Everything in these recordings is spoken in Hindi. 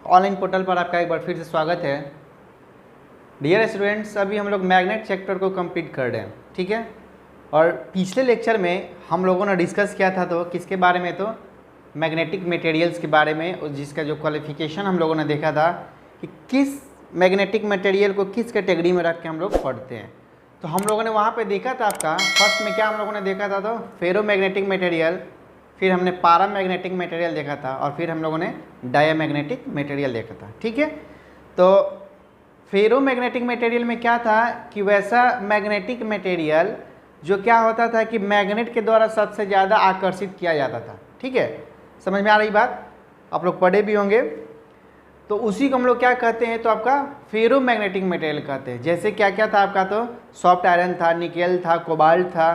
ऑनलाइन पोर्टल पर आपका एक बार फिर से स्वागत है। डियर स्टूडेंट्स, अभी हम लोग मैग्नेट चैप्टर को कंप्लीट कर रहे हैं, ठीक है। और पिछले लेक्चर में हम लोगों ने डिस्कस किया था तो किसके बारे में, तो मैग्नेटिक मटेरियल्स के बारे में, और जिसका जो क्वालिफिकेशन हम लोगों ने देखा था कि किस मैग्नेटिक मटेरियल को किस कैटेगरी में रख के हम लोग पढ़ते हैं। तो हम लोगों ने वहाँ पे देखा था आपका फर्स्ट में क्या हम लोगों ने देखा था, तो फेरोमैग्नेटिक मटेरियल, फिर हमने पैरामैग्नेटिक मटेरियल देखा था, और फिर हम लोगों ने डायमैग्नेटिक मटेरियल देखा था, ठीक है। तो फेरोमैग्नेटिक मटेरियल में क्या था कि वैसा मैग्नेटिक मटेरियल जो क्या होता था कि मैग्नेट के द्वारा सबसे ज़्यादा आकर्षित किया जाता था, ठीक है। समझ में आ रही बात, आप लोग पढ़े भी होंगे। तो उसी को हम लोग क्या कहते हैं, तो आपका फेरोमैग्नेटिक मटेरियल कहते हैं। जैसे क्या क्या था आपका, तो सॉफ्ट आयरन था, निकेल था, कोबाल्ट था,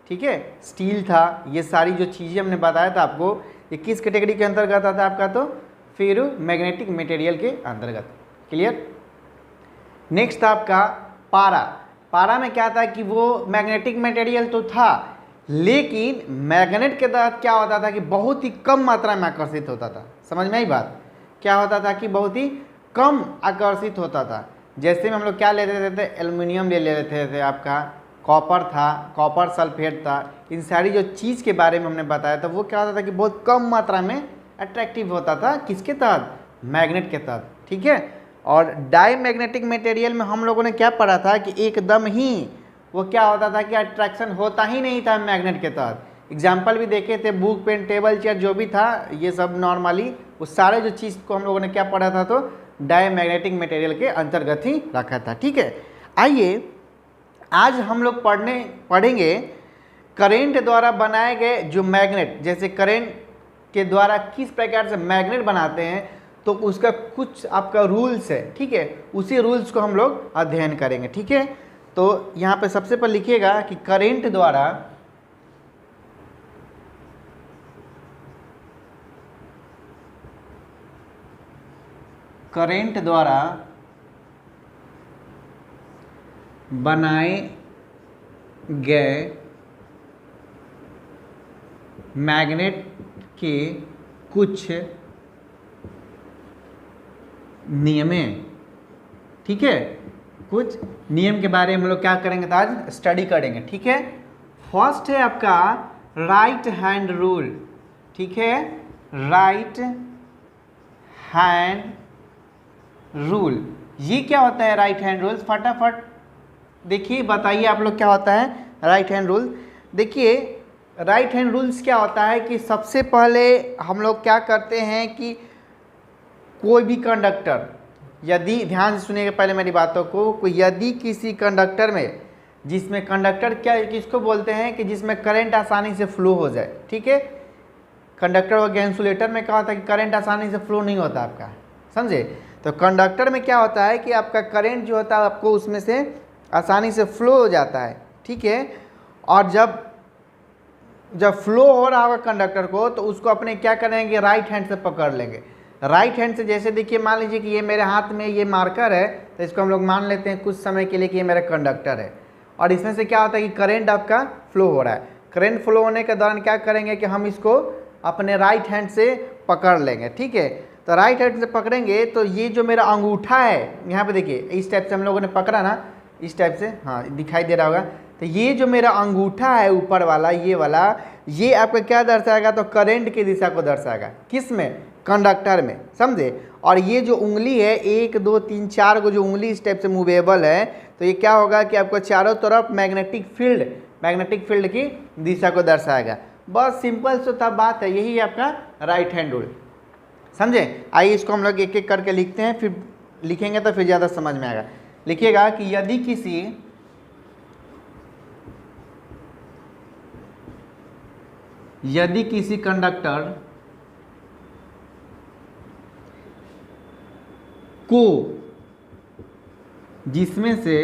ठीक है, स्टील था। ये सारी जो चीज़ें हमने बताया था आपको, ये किस कैटेगरी के अंतर्गत आता था आपका, तो फेरोमैग्नेटिक मटेरियल के अंतर्गत। क्लियर। नेक्स्ट था आपका पारा। पारा में क्या था कि वो मैग्नेटिक मटेरियल तो था, लेकिन मैग्नेट के तहत क्या होता था कि बहुत ही कम मात्रा में आकर्षित होता था। समझ में आई बात, क्या होता था कि बहुत ही कम आकर्षित होता था। जैसे में हम लोग क्या ले लेते थे, एल्युमिनियम ले लेते थे, आपका कॉपर था, कॉपर सल्फेट था। इन सारी जो चीज़ के बारे में हमने बताया था वो क्या होता था कि बहुत कम मात्रा में अट्रैक्टिव होता था, किसके तहत, मैग्नेट के तहत, ठीक है। और डायमैग्नेटिक मटेरियल में हम लोगों ने क्या पढ़ा था कि एकदम ही वो क्या होता था कि अट्रैक्शन होता ही नहीं था मैग्नेट के तहत। एग्जाम्पल भी देखे थे, बुक पेन टेबल चेयर जो भी था, ये सब नॉर्मली वो सारे जो चीज़ को हम लोगों ने क्या पढ़ा था, तो डायमैग्नेटिक मटेरियल के अंतर्गत ही रखा था, ठीक है। आइए आज हम लोग पढ़ेंगे करेंट द्वारा बनाए गए जो मैग्नेट, जैसे करेंट के द्वारा किस प्रकार से मैग्नेट बनाते हैं, तो उसका कुछ आपका रूल्स है, ठीक है। उसी रूल्स को हम लोग अध्ययन करेंगे, ठीक है। तो यहाँ पे सबसे पहले लिखिएगा कि करेंट द्वारा बनाए गए मैग्नेट के कुछ नियमें, ठीक है। कुछ नियम के बारे में हम लोग क्या करेंगे, तो आज स्टडी करेंगे, ठीक है। फर्स्ट है आपका राइट हैंड रूल, ठीक है, राइट हैंड रूल। ये क्या होता है राइट हैंड रूल, फटाफट देखिए, बताइए आप लोग क्या होता है राइट हैंड रूल। देखिए राइट हैंड रूल्स क्या होता है कि सबसे पहले हम लोग क्या करते हैं कि कोई भी कंडक्टर, यदि ध्यान से सुनिएगा पहले मेरी बातों को, यदि किसी कंडक्टर में, जिसमें कंडक्टर क्या किसको बोलते हैं कि जिसमें करंट आसानी से फ्लो हो जाए, ठीक है। कंडक्टर हो गया, इंसुलेटर में क्या होता है कि करंट आसानी से फ्लो नहीं होता आपका, समझे। तो कंडक्टर में क्या होता है कि आपका करंट जो होता है आपको उसमें से आसानी से फ्लो हो जाता है, ठीक है। और जब फ्लो हो रहा होगा कंडक्टर को, तो उसको अपने क्या करेंगे, राइट हैंड से पकड़ लेंगे। राइट हैंड से जैसे देखिए, मान लीजिए कि ये मेरे हाथ में ये मार्कर है, तो इसको हम लोग मान लेते हैं कुछ समय के लिए कि ये मेरा कंडक्टर है, और इसमें से क्या होता है कि करंट आपका फ्लो हो रहा है। करंट फ्लो होने के दौरान क्या करेंगे कि हम इसको अपने राइट हैंड से पकड़ लेंगे, ठीक है। तो राइट हैंड से पकड़ेंगे तो ये जो मेरा अंगूठा है, यहाँ पे देखिए इस टाइप से हम लोगों ने पकड़ा ना, इस टाइप से, हाँ दिखाई दे रहा होगा। तो ये जो मेरा अंगूठा है ऊपर वाला, ये वाला, ये आपका क्या दर्शाएगा, तो करंट की दिशा को दर्शाएगा, किस में, कंडक्टर में, समझे। और ये जो उंगली है, 1 2 3 4 को जो उंगली इस टाइप से मूवेबल है, तो ये क्या होगा कि आपको चारों तरफ मैग्नेटिक फील्ड की दिशा को दर्शाएगा। बस सिंपल सा था बात है, यही आपका राइट हैंड रूल, समझे। आइए इसको हम लोग एक एक करके लिखते हैं, फिर लिखेंगे तो फिर ज़्यादा समझ में आएगा। लिखिएगा कि यदि किसी कंडक्टर को, जिसमें से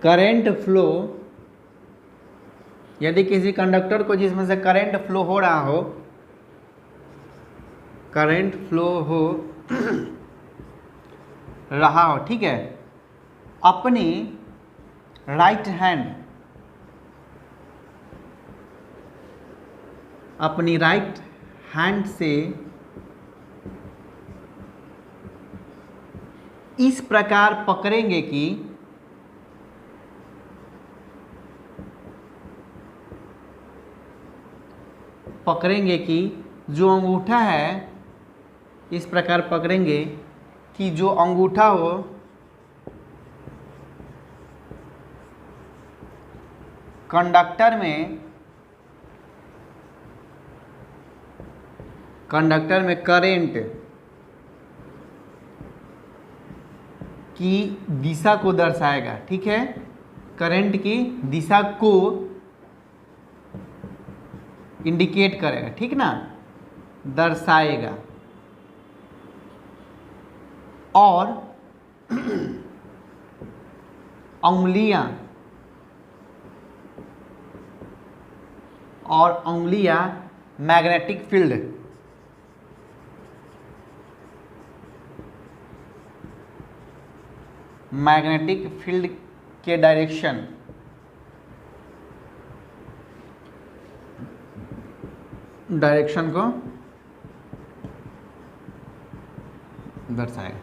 करंट फ्लो, यदि किसी कंडक्टर को जिसमें से करंट फ्लो हो रहा हो, करंट फ्लो हो रहा हो, ठीक है, अपनी राइट हैंड अपनी राइट हैंड से इस प्रकार पकड़ेंगे कि जो अंगूठा है, इस प्रकार पकड़ेंगे कि जो अंगूठा हो कंडक्टर में करंट की दिशा को दर्शाएगा। ठीक है, करंट की दिशा को इंडिकेट करेगा, ठीक ना, दर्शाएगा। और उंगलियां मैग्नेटिक फील्ड के डायरेक्शन को दर्शाएगा।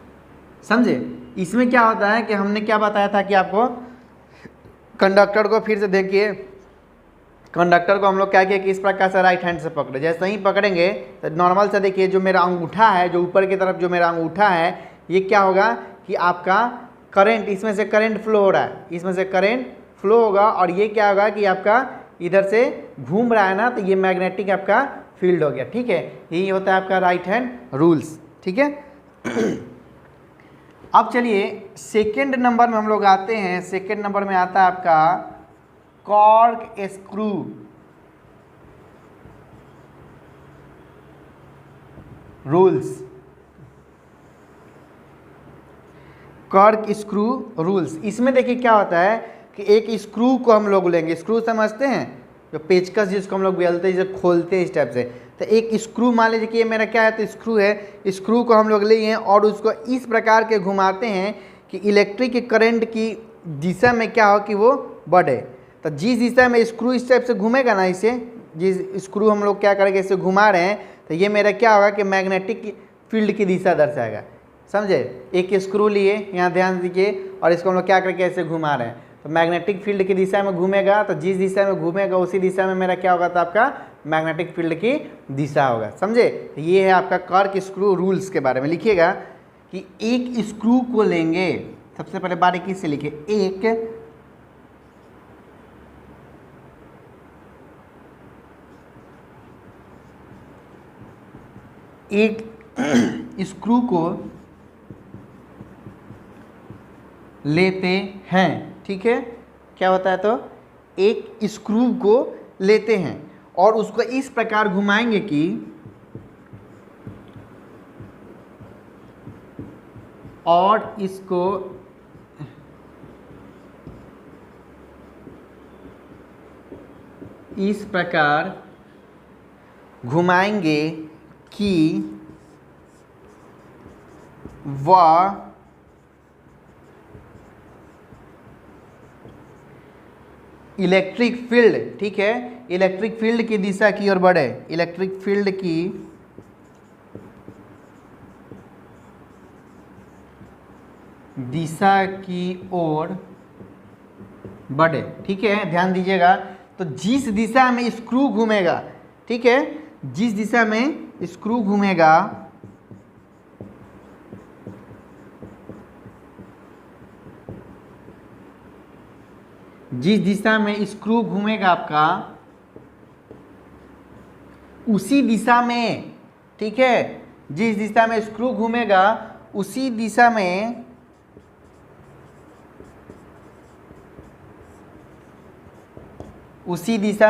समझे? इसमें क्या होता है कि हमने क्या बताया था कि आपको कंडक्टर को फिर से देखिए, कंडक्टर को हम लोग क्या किया कि इस प्रकार से राइट हैंड से पकड़े। जैसे ही पकड़ेंगे तो नॉर्मल से देखिए, जो मेरा अंगूठा है, जो ऊपर की तरफ जो मेरा अंगूठा है, ये क्या होगा कि आपका करंट, इसमें से करंट फ्लो हो रहा है, इसमें से करंट फ्लो होगा, और ये क्या होगा कि आपका इधर से घूम रहा है ना, तो ये मैग्नेटिक आपका फील्ड हो गया। ठीक है, यही होता है आपका राइट हैंड रूल्स। ठीक है, अब चलिए सेकेंड नंबर में हम लोग आते हैं। सेकेंड नंबर में आता है आपका cork screw rules. Cork screw rules, इसमें देखिए क्या होता है कि एक स्क्रू को हम लोग लेंगे, स्क्रू समझते हैं, जो पेचकस जिसको हम लोग बेलते हैं, जिसे खोलते हैं इस टाइप से। तो एक स्क्रू मान लीजिए कि ये मेरा क्या है, तो स्क्रू है, स्क्रू को हम लोग लिए हैं और उसको इस प्रकार के घुमाते हैं कि इलेक्ट्रिक करंट की दिशा में क्या हो कि वो बढ़े। तो जिस दिशा में स्क्रू इस टाइप से घूमेगा ना, इसे जिस स्क्रू हम लोग क्या करेंगे, इसे घुमा रहे हैं, तो ये मेरा क्या होगा कि मैग्नेटिक फील्ड की दिशा दर्शाएगा। समझे? एक स्क्रू लिए, यहाँ ध्यान दीजिए, और इसको हम लोग क्या करके ऐसे घुमा रहे हैं, तो मैग्नेटिक फील्ड की दिशा में घूमेगा, तो जिस दिशा में घूमेगा उसी दिशा में मेरा क्या होगा, तो आपका मैग्नेटिक फील्ड की दिशा होगा। समझे? तो ये है आपका कॉर्क स्क्रू रूल्स के बारे में। लिखिएगा कि एक स्क्रू को लेंगे, सबसे पहले बारीकी से लिखिए, एक स्क्रू को लेते हैं। ठीक है, क्या होता है, तो एक स्क्रू को लेते हैं और उसको इस प्रकार घुमाएंगे कि और इसको इस प्रकार घुमाएंगे कि वह इलेक्ट्रिक फील्ड, ठीक है, इलेक्ट्रिक फील्ड की दिशा की ओर बढ़े, इलेक्ट्रिक फील्ड की दिशा की ओर बढ़े। ठीक है, ध्यान दीजिएगा, तो जिस दिशा में स्क्रू घूमेगा, ठीक है, जिस दिशा में स्क्रू घूमेगा, जिस दिशा में स्क्रू घूमेगा आपका, उसी दिशा में, ठीक है, जिस दिशा में स्क्रू घूमेगा उसी दिशा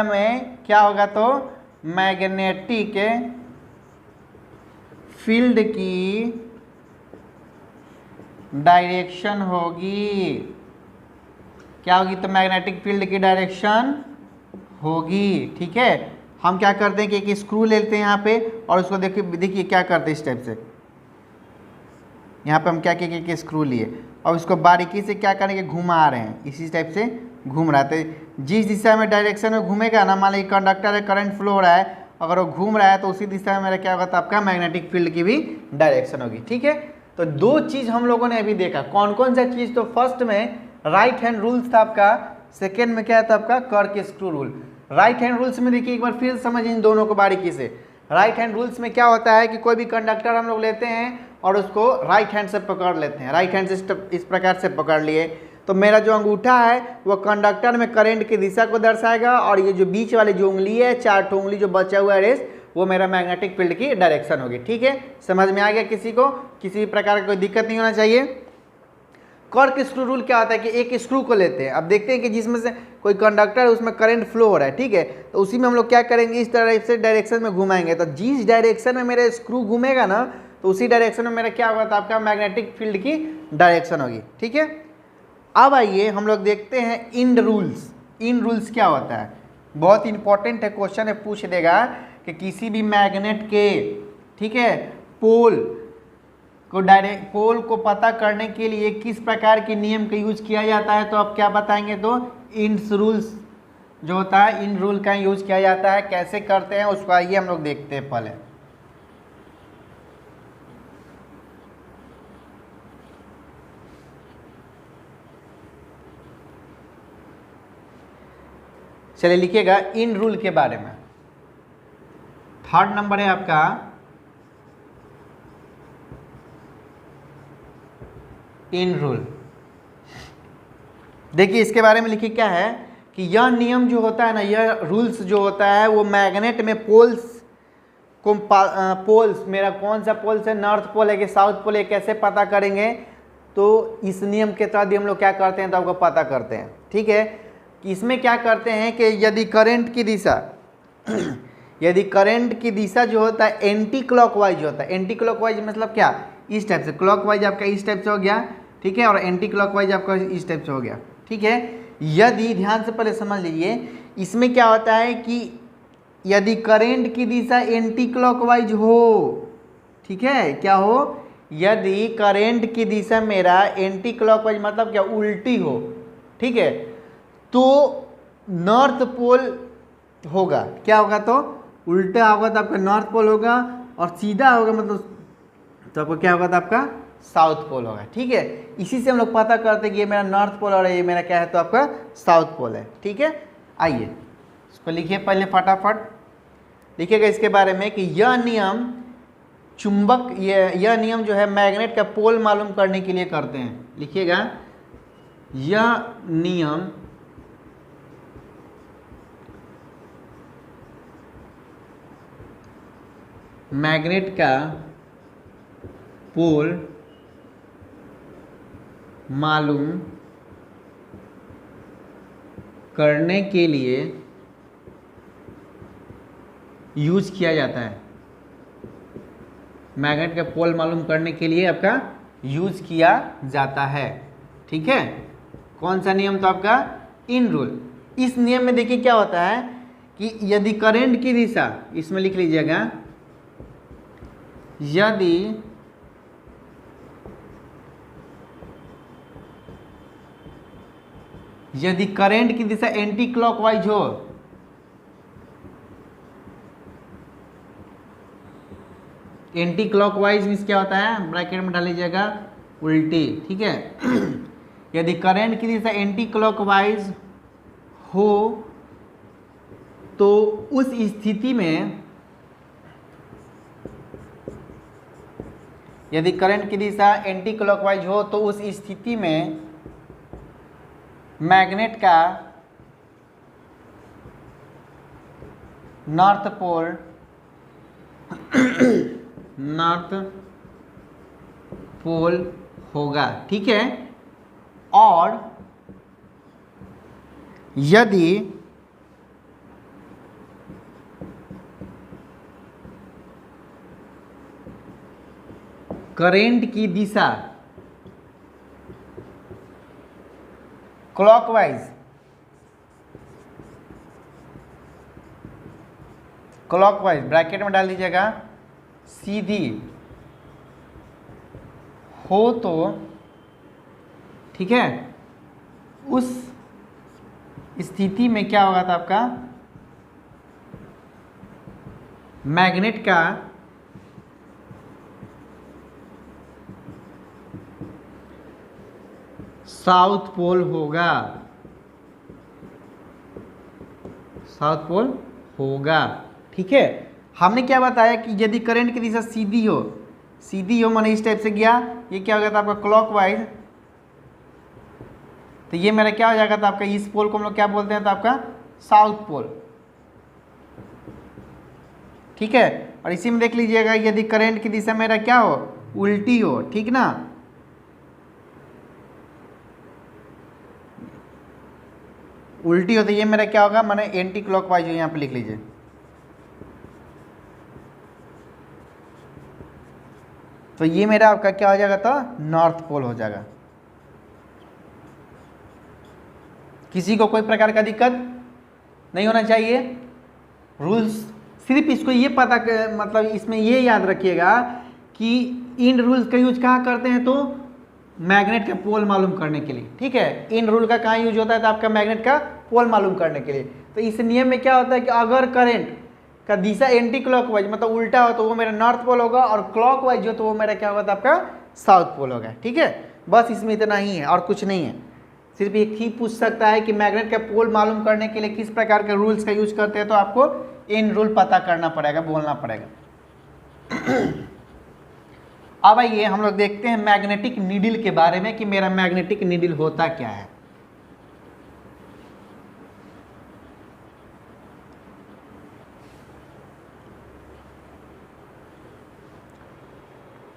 में क्या होगा, तो मैग्नेटिक फील्ड की डायरेक्शन होगी। क्या होगी, तो मैग्नेटिक फील्ड की डायरेक्शन होगी। ठीक है, हम क्या करते हैं कि एक स्क्रू लेते हैं यहाँ पे और उसको देखिए क्या करते हैं, इस टाइप से यहाँ पे हम क्या किए कि स्क्रू लिए और उसको बारीकी से क्या करेंगे, घुमा रहे हैं, इसी टाइप से घूम रहा है। जिस दिशा में डायरेक्शन में घूमेगा ना, मान लीजिए कंडक्टर है, करंट फ्लो हो रहा है अगर वो घूम रहा है तो उसी दिशा में मेरा क्या होगा, तो आपका मैग्नेटिक फील्ड की भी डायरेक्शन होगी। ठीक है, तो दो चीज़ हम लोगों ने अभी देखा, कौन कौन सा चीज़, तो फर्स्ट में राइट हैंड रूल्स था आपका, सेकेंड में क्या था आपका कर्क screw rule. Right hand rules में देखिए एक बार फिर समझ इन दोनों को बारीकी से। राइट हैंड रूल्स में क्या होता है कि कोई भी कंडक्टर हम लोग लेते हैं और उसको राइट हैंड से पकड़ लेते हैं, राइट हैंड से इस प्रकार से पकड़ लिए, तो मेरा जो अंगूठा है वो कंडक्टर में करंट की दिशा को दर्शाएगा, और ये जो बीच वाली जो उंगली है, चार उंगली जो बचा हुआ है रेस, वो मेरा मैग्नेटिक फील्ड की डायरेक्शन होगी। ठीक है, समझ में आ गया किसी को, किसी भी प्रकार का कोई दिक्कत नहीं होना चाहिए। कर्क स्क्रू रूल क्या होता है कि एक स्क्रू को लेते हैं, अब देखते हैं कि जिसमें से कोई कंडक्टर है उसमें करंट फ्लो हो रहा है, ठीक है, तो उसी में हम लोग क्या करेंगे, इस तरह से डायरेक्शन में घुमाएंगे, तो जिस डायरेक्शन में मेरा स्क्रू घूमेगा ना, तो उसी डायरेक्शन में मेरा क्या होगा, तो आपका मैग्नेटिक फील्ड की डायरेक्शन होगी। ठीक है, अब आइए हम लोग देखते हैं इन रूल्स। इन रूल्स क्या होता है, बहुत इंपॉर्टेंट है, क्वेश्चन है, पूछ देगा कि किसी भी मैग्नेट के, ठीक है, पोल को पता करने के लिए किस प्रकार के नियम का यूज किया जाता है, तो आप क्या बताएंगे, तो इन रूल्स जो होता है, इन रूल का यूज किया जाता है, कैसे करते हैं उसको आइए हम लोग देखते हैं पहले। चलिए लिखिएगा इन रूल के बारे में। थर्ड नंबर है आपका इन रूल। देखिए इसके बारे में लिखिए क्या है कि यह नियम जो होता है ना, यह रूल्स जो होता है वो मैग्नेट में पोल्स को, पोल्स मेरा कौन सा पोल्स है, नॉर्थ पोल है कि साउथ पोल है, कैसे पता करेंगे, तो इस नियम के तहत हम लोग क्या करते हैं, तो आपको पता करते हैं। ठीक है, कि इसमें क्या करते हैं कि यदि करंट की दिशा यदि करंट की दिशा जो होता है एंटी क्लॉकवाइज होता है, एंटी क्लॉकवाइज मतलब क्या, इस टाइप से, क्लॉकवाइज आपका इस टाइप से हो गया, ठीक है, और एंटी क्लॉकवाइज आपका इस टाइप से हो गया। ठीक है, यदि ध्यान से पहले समझ लीजिए, इसमें क्या होता है कि यदि करंट की दिशा एंटी क्लॉकवाइज हो, ठीक है, क्या हो, यदि करंट की दिशा मेरा एंटी क्लॉकवाइज मतलब क्या, उल्टी हो, ठीक है, तो नॉर्थ पोल होगा, क्या होगा, तो उल्टा होगा तो आपका नॉर्थ पोल होगा, और सीधा होगा मतलब तो आपको क्या होगा, तो आपका साउथ पोल होगा। ठीक है, इसी से हम लोग पता करते हैं कि ये मेरा नॉर्थ पोल और ये मेरा क्या है, तो आपका साउथ पोल है। ठीक है, आइए इसको लिखिए पहले फटाफट, लिखिएगा इसके बारे में कि यह नियम चुंबक, यह नियम जो है मैग्नेट का पोल मालूम करने के लिए करते हैं। लिखिएगा यह नियम मैग्नेट का पोल मालूम करने के लिए यूज किया जाता है। मैग्नेट का पोल मालूम करने के लिए आपका यूज किया जाता है। ठीक है, कौन सा नियम, तो आपका इन रूल। इस नियम में देखिए क्या होता है कि यदि करंट की दिशा, इसमें लिख लीजिएगा, यदि करंट की दिशा एंटी क्लॉकवाइज हो, एंटी क्लॉकवाइज मीन्स क्या होता है, ब्रैकेट में डाल लीजिएगा, उल्टी। ठीक है, यदि करंट की दिशा एंटी क्लॉकवाइज हो तो उस स्थिति में, यदि करंट की दिशा एंटी क्लॉकवाइज हो तो उस स्थिति में मैग्नेट का नॉर्थ पोल होगा। ठीक है, और यदि करंट की दिशा क्लॉकवाइज, ब्रैकेट में डाल दीजिएगा, सीधी हो तो, ठीक है, उस स्थिति में क्या होगा, था आपका मैग्नेट का साउथ पोल होगा, साउथ पोल होगा। ठीक है, हमने क्या बताया कि यदि करंट की दिशा सीधी हो, सीधी हो माने इस टाइप से गया, ये क्या हो गया था आपका क्लॉकवाइज, तो ये मेरा क्या हो जाएगा था आपका, इस पोल को हम लोग क्या बोलते हैं, तो आपका साउथ पोल। ठीक है, और इसी में देख लीजिएगा यदि करंट की दिशा मेरा क्या हो, उल्टी हो, ठीक ना, उल्टी हो तो ये मेरा क्या होगा, माने एंटी क्लॉकवाइज हो, यहाँ पे लिख लीजिए। तो ये मेरा आपका क्या हो जाएगा, तो नॉर्थ पोल हो जाएगा। किसी को कोई प्रकार का दिक्कत नहीं होना चाहिए। रूल्स सिर्फ इसको ये पता मतलब इसमें ये याद रखिएगा कि इन रूल्स का यूज कहाँ करते हैं, तो मैग्नेट का पोल मालूम करने के लिए। ठीक है, इन रूल का कहाँ यूज होता है, तो आपका मैग्नेट का पोल मालूम करने के लिए। तो इस नियम में क्या होता है कि अगर करंट का दिशा एंटी क्लॉकवाइज मतलब उल्टा हो तो वो मेरा नॉर्थ पोल होगा, और क्लॉकवाइज हो तो वो मेरा क्या होगा, तो आपका साउथ पोल होगा। ठीक है, बस इसमें इतना ही है और कुछ नहीं है। सिर्फ एक ही पूछ सकता है कि मैग्नेट का पोल मालूम करने के लिए किस प्रकार के रूल्स का यूज करते हैं, तो आपको इन रूल पता करना पड़ेगा, बोलना पड़ेगा। अब आइए हम लोग देखते हैं मैग्नेटिक नीडल के बारे में कि मेरा मैग्नेटिक नीडल होता क्या है।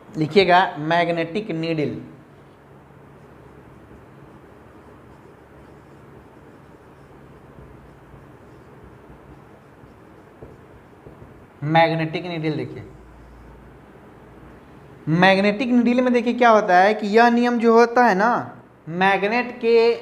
लिखिएगा मैग्नेटिक नीडल। मैग्नेटिक नीडल देखिए, मैग्नेटिक नीडल में देखिए क्या होता है कि यह नियम जो होता है ना, मैग्नेट के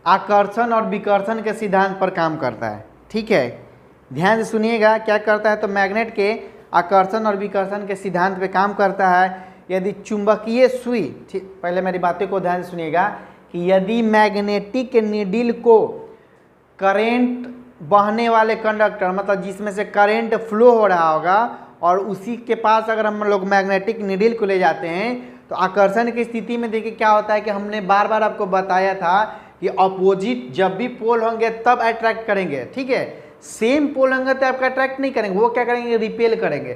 आकर्षण और विकर्षण के सिद्धांत पर काम करता है। ठीक है, ध्यान से सुनिएगा क्या करता है, तो मैग्नेट के आकर्षण और विकर्षण के सिद्धांत पे काम करता है। यदि चुंबकीय सुई, पहले मेरी बातें को ध्यान से सुनिएगा कि यदि मैग्नेटिक नीडल को करेंट बहने वाले कंडक्टर मतलब जिसमें से करंट फ्लो हो रहा होगा और उसी के पास अगर हम लोग मैग्नेटिक नीडल को ले जाते हैं तो आकर्षण की स्थिति में देखिए क्या होता है कि हमने बार बार आपको बताया था कि अपोजिट जब भी पोल होंगे तब अट्रैक्ट करेंगे। ठीक है, सेम पोल होंगे तो आपका अट्रैक्ट नहीं करेंगे, वो क्या करेंगे, रिपेल करेंगे।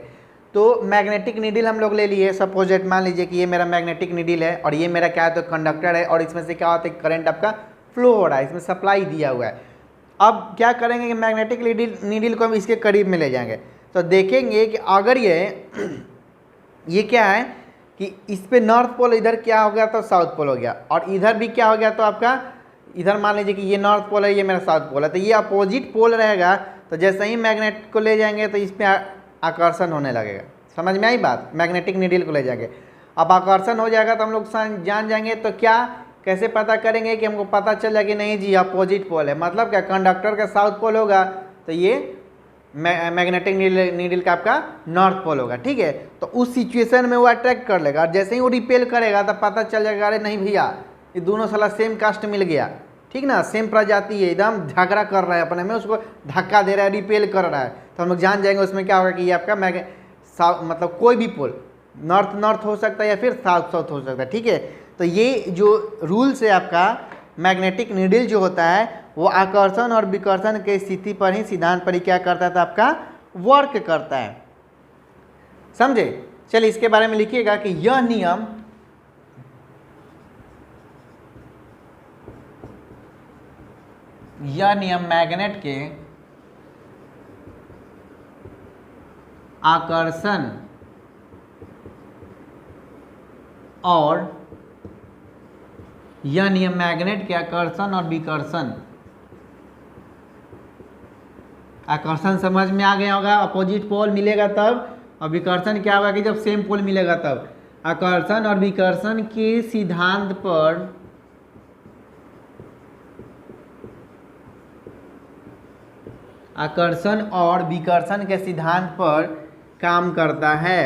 तो मैग्नेटिक नीडल हम लोग ले लिए, सपोजेट मान लीजिए कि ये मेरा मैग्नेटिक नीडल है और ये मेरा क्या है, तो कंडक्टर है और इसमें से क्या होता है, करंट आपका फ्लो हो रहा है, इसमें सप्लाई दिया हुआ है। अब क्या करेंगे कि मैग्नेटिक नीडल को हम इसके करीब में ले जाएंगे तो देखेंगे कि अगर ये क्या है कि इस पे नॉर्थ पोल इधर क्या हो गया, तो साउथ पोल हो गया, और इधर भी क्या हो गया, तो आपका इधर मान लीजिए कि ये नॉर्थ पोल है, ये मेरा साउथ पोल है, तो ये अपोजिट पोल रहेगा। तो जैसे ही मैग्नेट को ले जाएंगे तो इस पर आकर्षण होने लगेगा। समझ में आई बात, मैग्नेटिक नीडल को ले जाएंगे, अब आकर्षण हो जाएगा तो हम लोग जान जाएंगे। तो क्या कैसे पता करेंगे कि हमको पता चल जाए कि नहीं जी अपोजिट पोल है, मतलब क्या कंडक्टर का साउथ पोल होगा तो ये मैग्नेटिक नीडल का आपका नॉर्थ पोल होगा। ठीक है, तो उस सिचुएशन में वो अट्रैक्ट कर लेगा और जैसे ही वो रिपेल करेगा तो पता चल जाएगा अरे नहीं भैया ये दोनों साला सेम कास्ट मिल गया। ठीक ना, सेम प्रजाति है, एकदम झगड़ा कर रहा है अपने में, उसको धक्का दे रहा है, रिपेल कर रहा है, तो हम लोग जान जाएंगे उसमें क्या होगा कि ये आपका मतलब कोई भी पोल नॉर्थ नॉर्थ हो सकता है या फिर साउथ साउथ हो सकता है। ठीक है, तो ये जो रूल्स है आपका मैग्नेटिक नीडल जो होता है वो आकर्षण और विकर्षण के स्थिति पर ही सिद्धांत पर ही क्या करता था, आपका वर्क करता है। समझे, चलिए इसके बारे में लिखिएगा कि यह नियम मैग्नेट के आकर्षण और यह नियम मैग्नेट के आकर्षण और विकर्षण, आकर्षण समझ में आ गया होगा, अपोजिट पोल मिलेगा तब, और विकर्षण क्या होगा कि जब सेम पोल मिलेगा तब। आकर्षण और विकर्षण के सिद्धांत पर आकर्षण और विकर्षण के सिद्धांत पर काम करता है।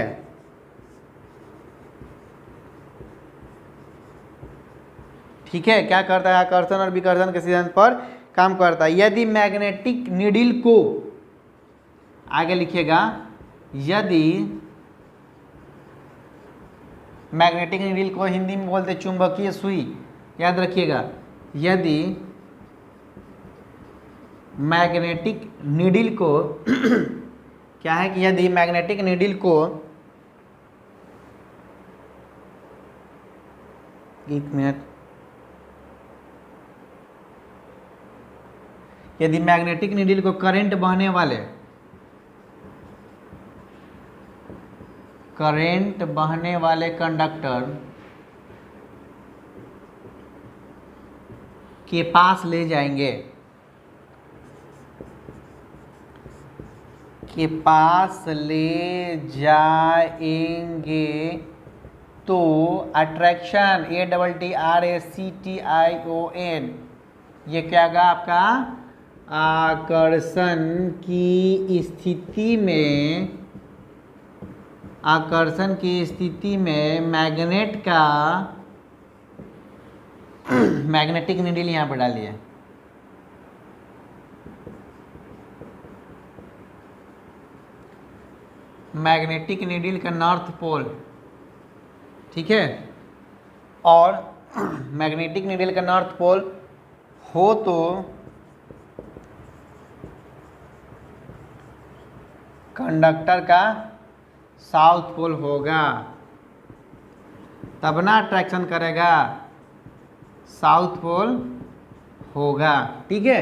ठीक है, क्या करता है, आकर्षण और विकर्षण के सिद्धांत पर काम करता है। यदि मैग्नेटिक नीडल को आगे लिखिएगा, यदि मैग्नेटिक नीडल को हिंदी में बोलते चुंबकीय सुई, याद रखिएगा, यदि मैग्नेटिक नीडल को क्या है कि यदि मैग्नेटिक नीडल को, एक मिनट, यदि मैग्नेटिक नीडल को करंट बहने वाले कंडक्टर के पास ले जाएंगे, तो अट्रैक्शन, ATTRACTION, ये क्या होगा आपका, आकर्षण की स्थिति में मैग्नेट का, मैग्नेटिक नीडल यहाँ पर डालिए, मैग्नेटिक नीडल का नॉर्थ पोल, ठीक है, और मैग्नेटिक नीडल का नॉर्थ पोल हो तो कंडक्टर का साउथ पोल होगा, तब ना अट्रैक्शन करेगा, साउथ पोल होगा, ठीक है।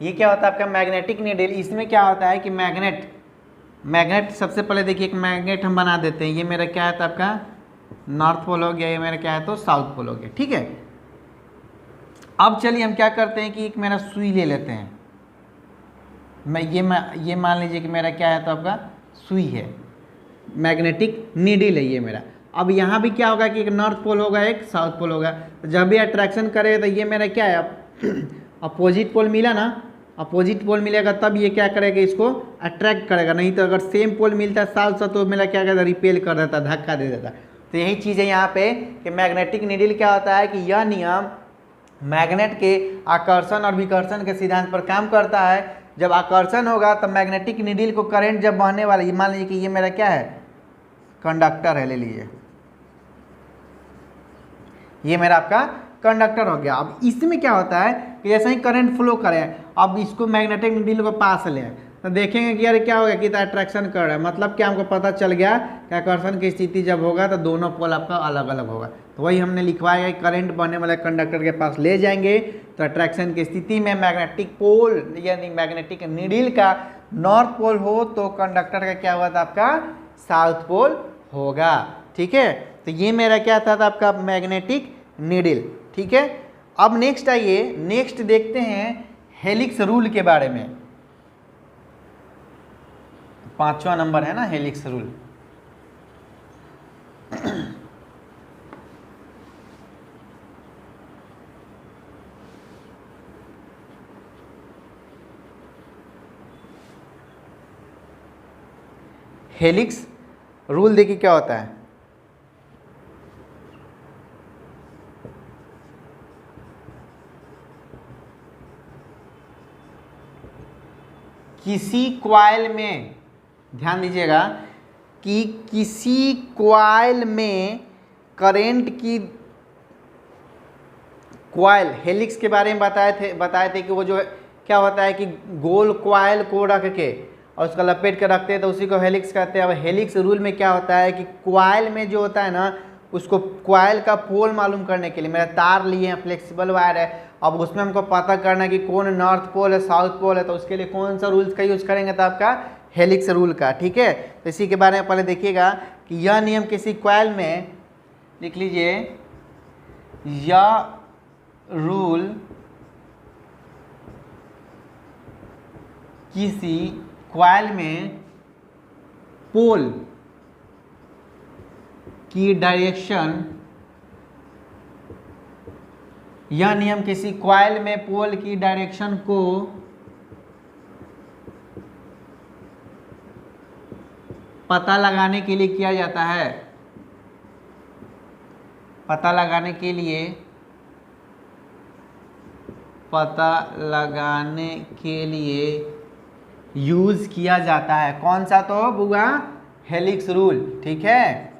ये क्या होता है आपका मैग्नेटिक नीडल। इसमें क्या होता है कि मैग्नेट सबसे पहले देखिए, एक मैग्नेट हम बना देते हैं, ये मेरा क्या है तो आपका नॉर्थ पोल हो गया, ये मेरा क्या है तो साउथ पोल हो गया, ठीक है। अब चलिए हम क्या करते हैं कि एक मेरा सुई ले लेते हैं, ये मान लीजिए कि मेरा क्या है तो आपका सुई है, मैग्नेटिक नीडल है ये मेरा। अब यहाँ भी क्या होगा कि एक नॉर्थ पोल होगा, एक साउथ पोल होगा, तो जब भी अट्रैक्शन करेगा तो ये मेरा क्या है, अपोजिट पोल मिला ना, अपोजिट पोल मिलेगा तब ये क्या करेगा, इसको अट्रैक्ट करेगा, नहीं तो अगर सेम पोल मिलता है साथ साथ तो मेरा क्या करता, रिपेल कर देता, धक्का दे देता। तो यही चीज़ है यहाँ पे कि मैग्नेटिक नीडल क्या होता है कि यह नियम मैग्नेट के आकर्षण और विकर्षण के सिद्धांत पर काम करता है। जब आकर्षण होगा तब मैग्नेटिक नीडल को करंट जब बहने वाला, मान लीजिए कि ये मेरा क्या है कंडक्टर है, ले लीजिए ये मेरा आपका कंडक्टर हो गया। अब इसमें क्या होता है कि जैसे ही करंट फ्लो करे, अब इसको मैग्नेटिक नीडल को पास ले तो देखेंगे कि यार क्या होगा कि अट्रैक्शन कर रहा है, मतलब क्या हमको पता चल गया कि आकर्षण की स्थिति जब होगा तो दोनों पोल आपका अलग अलग होगा। तो वही हमने लिखवाया कि करंट बहने वाले कंडक्टर के पास ले जाएंगे तो अट्रैक्शन की स्थिति में मैग्नेटिक पोल यानी मैग्नेटिक नीडल का नॉर्थ पोल हो तो कंडक्टर का क्या हुआ था आपका साउथ पोल होगा, ठीक है। तो ये मेरा क्या था आपका मैग्नेटिक नीडल, ठीक है। अब नेक्स्ट आइए, नेक्स्ट देखते हैं हेलिक्स रूल के बारे में। 5वां नंबर है ना हेलिक्स रूल। हेलिक्स रूल देखिए क्या होता है, किसी कॉइल में, ध्यान दीजिएगा कि किसी कॉइल में करंट की, कॉइल हेलिक्स के बारे में बताए थे कि वो जो क्या होता है कि गोल कॉइल को रख के और उसका लपेट के रखते हैं तो उसी को हेलिक्स कहते हैं। अब हेलिक्स रूल में क्या होता है कि कॉइल में जो होता है ना, उसको कॉइल का पोल मालूम करने के लिए मेरा तार लिए हैं, फ्लेक्सिबल वायर है, अब उसमें हमको पता करना है कि कौन नॉर्थ पोल है साउथ पोल है, तो उसके लिए कौन सा रूल्स का यूज़ करेंगे तो आपका हेलिक्स रूल का, ठीक है। तो इसी के बारे में पहले देखिएगा कि यह नियम किसी कॉइल में, लिख लीजिए, यह रूल किसी कॉइल में पोल की डायरेक्शन, यह नियम किसी कॉइल में पोल की डायरेक्शन को पता लगाने के लिए किया जाता है, पता लगाने के लिए यूज किया जाता है। कौन सा तो बुआ? हेलिक्स रूल, ठीक है,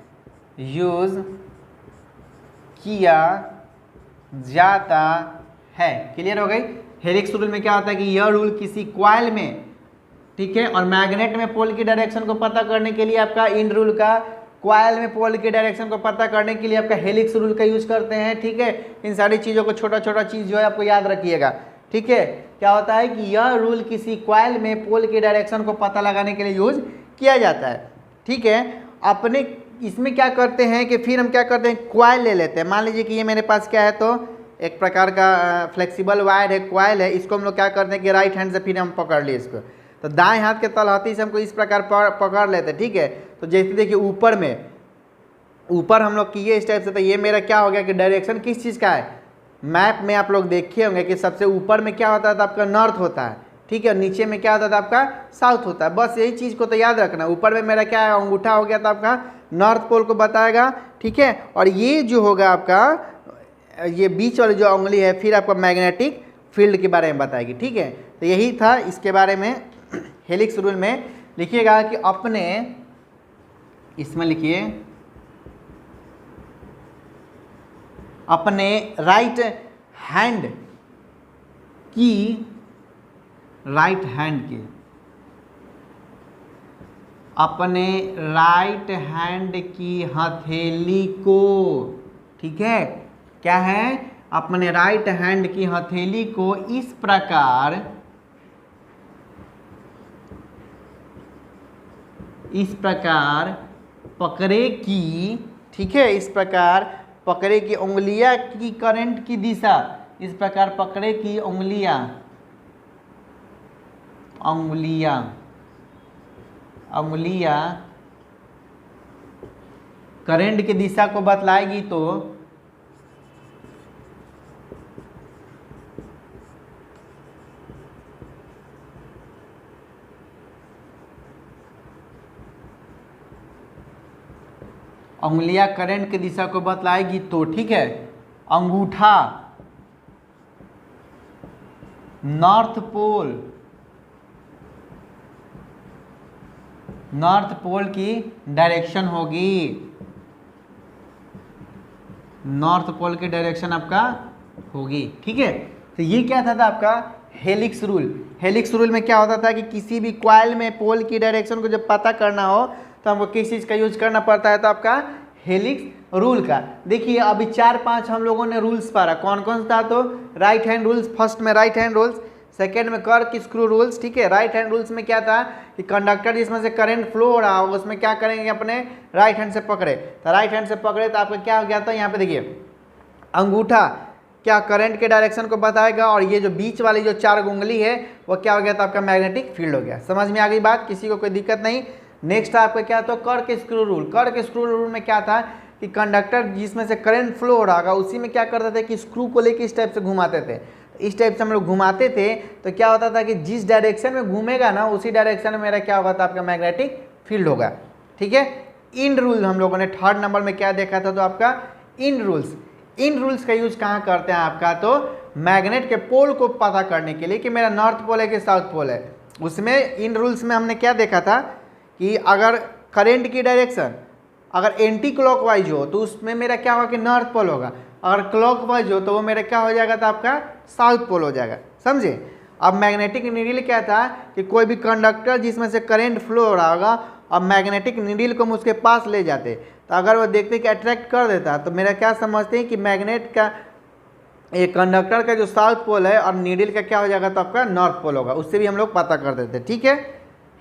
यूज किया जाता है। क्लियर हो गई? हेलिक्स रूल में क्या होता है कि यह रूल किसी कॉइल में, ठीक है, और मैग्नेट में पोल की डायरेक्शन को पता करने के लिए आपका इन रूल का, कॉइल में पोल की डायरेक्शन को पता करने के लिए आपका हेलिक्स रूल का यूज करते हैं, ठीक है। इन सारी चीज़ों को छोटा छोटा चीज़ जो है आपको याद रखिएगा, ठीक है। क्या होता है कि यह रूल किसी कॉइल में पोल की डायरेक्शन को पता लगाने के लिए यूज किया जाता है, ठीक है। अपने इसमें क्या करते हैं कि फिर हम क्या करते हैं, कॉइल ले लेते हैं। मान लीजिए कि ये मेरे पास क्या है, तो एक प्रकार का फ्लेक्सिबल वायर है, कॉइल है। इसको हम लोग क्या करते हैं कि राइट हैंड से फिर हम पकड़ लिए इसको, तो दाएं हाथ के तलहटी से हमको इस प्रकार पकड़ लेते हैं, ठीक है। तो जैसे देखिए ऊपर हम लोग किए इस टाइप से, तो ये मेरा क्या हो गया कि डायरेक्शन किस चीज़ का है, मैप में आप लोग देखे होंगे कि सबसे ऊपर में क्या होता था आपका नॉर्थ होता है, ठीक है, नीचे में क्या होता था आपका साउथ होता है। बस यही चीज़ को तो याद रखना। ऊपर में मेरा क्या है, अंगूठा हो गया था आपका नॉर्थ पोल को बताएगा, ठीक है। और ये जो होगा आपका, ये बीच वाली जो उंगली है फिर आपका मैग्नेटिक फील्ड के बारे में बताएगी, ठीक है। तो यही था इसके बारे में। हेलिक्स रूल में लिखिएगा कि अपने, इसमें लिखिए अपने राइट हैंड की अपने राइट हैंड की हथेली को, ठीक है, क्या है, अपने राइट हैंड की हथेली को इस प्रकार पकड़े की, ठीक है, इस प्रकार पकड़े की उंगलियां की करंट की दिशा, इस प्रकार पकड़े की उंगलियां करंट की दिशा को बतलाएगी। तो उंगलियां करंट की दिशा को बतलाएगी, तो ठीक है, अंगूठा नॉर्थ पोल की डायरेक्शन होगी, नॉर्थ पोल की डायरेक्शन आपका होगी, ठीक है। तो ये क्या था आपका हेलिक्स रूल। हेलिक्स रूल में क्या होता था कि किसी भी कॉइल में पोल की डायरेक्शन को जब पता करना हो तो हमको किस चीज़ का यूज करना पड़ता है, तो आपका हेलिक्स रूल का। देखिए अभी 4-5 हम लोगों ने रूल्स पढ़ा, कौन कौन सा था, तो राइट हैंड रूल्स, फर्स्ट में राइट हैंड रूल्स, सेकेंड में कर्क स्क्रू रूल्स, ठीक है। राइट हैंड रूल्स में क्या था कि कंडक्टर जिसमें से करंट फ्लो हो रहा होगा उसमें क्या करेंगे, अपने राइट हैंड से पकड़े, तो राइट हैंड से पकड़े तो आपका क्या हो गया था, यहाँ पे देखिए अंगूठा क्या करंट के डायरेक्शन को बताएगा, और ये जो बीच वाली जो 4 उंगली है वो क्या हो गया था, आपका मैग्नेटिक फील्ड हो गया। समझ में आ गई बात, किसी को कोई दिक्कत नहीं। नेक्स्ट आपका क्या था, कर्क स्क्रू रूल। कर्क स्क्रू रूल में क्या था कि कंडक्टर जिसमें से करंट फ्लो हो रहा होगा उसी में क्या करते थे कि स्क्रू को लेके इस टाइप से घुमाते थे। इस टाइप से हम लोग घुमाते थे तो क्या होता था कि जिस डायरेक्शन में घूमेगा ना उसी डायरेक्शन में मेरा क्या होगा था, आपका मैग्नेटिक फील्ड होगा, ठीक है। इन रूल हम लोगों ने 3rd नंबर में क्या देखा था, तो आपका इन रूल्स। इन रूल्स का यूज कहाँ करते हैं आपका, तो मैग्नेट के पोल को पता करने के लिए कि मेरा नॉर्थ पोल है कि साउथ पोल है। उसमें इन रूल्स में हमने क्या देखा था कि अगर करंट की डायरेक्शन अगर एंटी क्लॉकवाइज हो तो उसमें मेरा क्या होगा कि नॉर्थ पोल होगा, अगर क्लॉकवाइज हो तो वो मेरा क्या हो जाएगा, तो आपका साउथ पोल हो जाएगा, समझे। अब मैग्नेटिक नीडल क्या था कि कोई भी कंडक्टर जिसमें से करंट फ्लो हो रहा होगा, अब मैग्नेटिक नीडल को हम उसके पास ले जाते तो अगर वो देखते कि अट्रैक्ट कर देता तो मेरा क्या समझते हैं कि मैग्नेट का ये कंडक्टर का जो साउथ पोल है और नीडल का क्या हो जाएगा, तो आपका नॉर्थ पोल होगा। उससे भी हम लोग पता कर देते, ठीक है।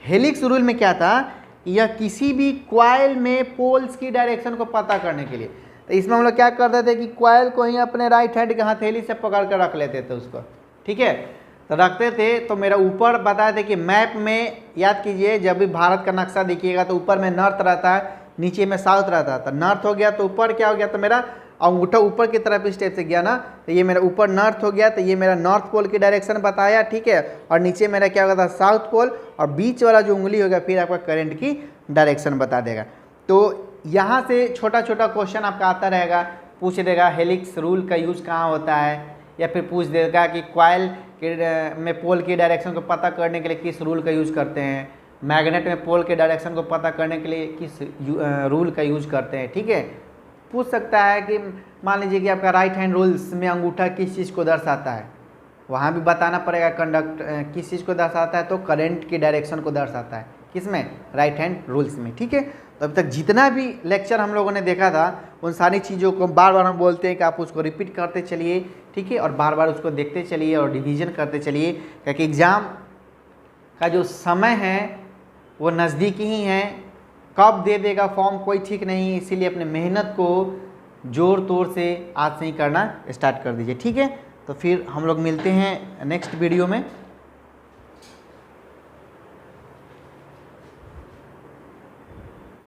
हेलिक्स रूल में क्या था, यह किसी भी कॉइल में पोल्स की डायरेक्शन को पता करने के लिए, तो इसमें हम लोग क्या करते थे कि कॉइल को ही अपने राइट हैंड के हथेली से पकड़ कर रख लेते थे उसको, ठीक है। तो रखते थे तो मेरा ऊपर बताए थे कि मैप में याद कीजिए, जब भी भारत का नक्शा देखिएगा तो ऊपर में नॉर्थ रहता है, नीचे में साउथ रहता है। तो नॉर्थ हो गया तो ऊपर क्या हो गया, तो मेरा अंगूठा ऊपर की तरफ इस टाइप से गया ना, तो ये मेरा ऊपर नॉर्थ हो गया, तो ये मेरा नॉर्थ पोल की डायरेक्शन बताया, ठीक है। और नीचे मेरा क्या होगा था, साउथ पोल, और बीच वाला जो उंगली होगा फिर आपका करंट की डायरेक्शन बता देगा। तो यहाँ से छोटा छोटा क्वेश्चन आपका आता रहेगा, पूछ देगा हेलिक्स रूल का यूज़ कहाँ होता है, या फिर पूछ देगा कि कॉइल में पोल की डायरेक्शन को पता करने के लिए किस रूल का यूज़ करते हैं, मैग्नेट में पोल के डायरेक्शन को पता करने के लिए किस रूल का यूज करते हैं। ठीक है, पूछ सकता है कि मान लीजिए कि आपका राइट हैंड रूल्स में अंगूठा किस चीज़ को दर्शाता है, वहाँ भी बताना पड़ेगा। कंडक्ट किस चीज़ को दर्शाता है, तो करंट की डायरेक्शन को दर्शाता है, किसमें, राइट हैंड रूल्स में। ठीक है, तो अभी तक जितना भी लेक्चर हम लोगों ने देखा था उन सारी चीज़ों को बार बार हम बोलते हैं कि आप उसको रिपीट करते चलिए। ठीक है, और बार बार उसको देखते चलिए और रिवीजन करते चलिए, क्योंकि एग्ज़ाम का जो समय है वो नज़दीक ही है। कब दे देगा फॉर्म कोई ठीक नहीं है, इसीलिए अपने मेहनत को ज़ोर तोर से आज से ही करना स्टार्ट कर दीजिए। ठीक है, तो फिर हम लोग मिलते हैं नेक्स्ट वीडियो में।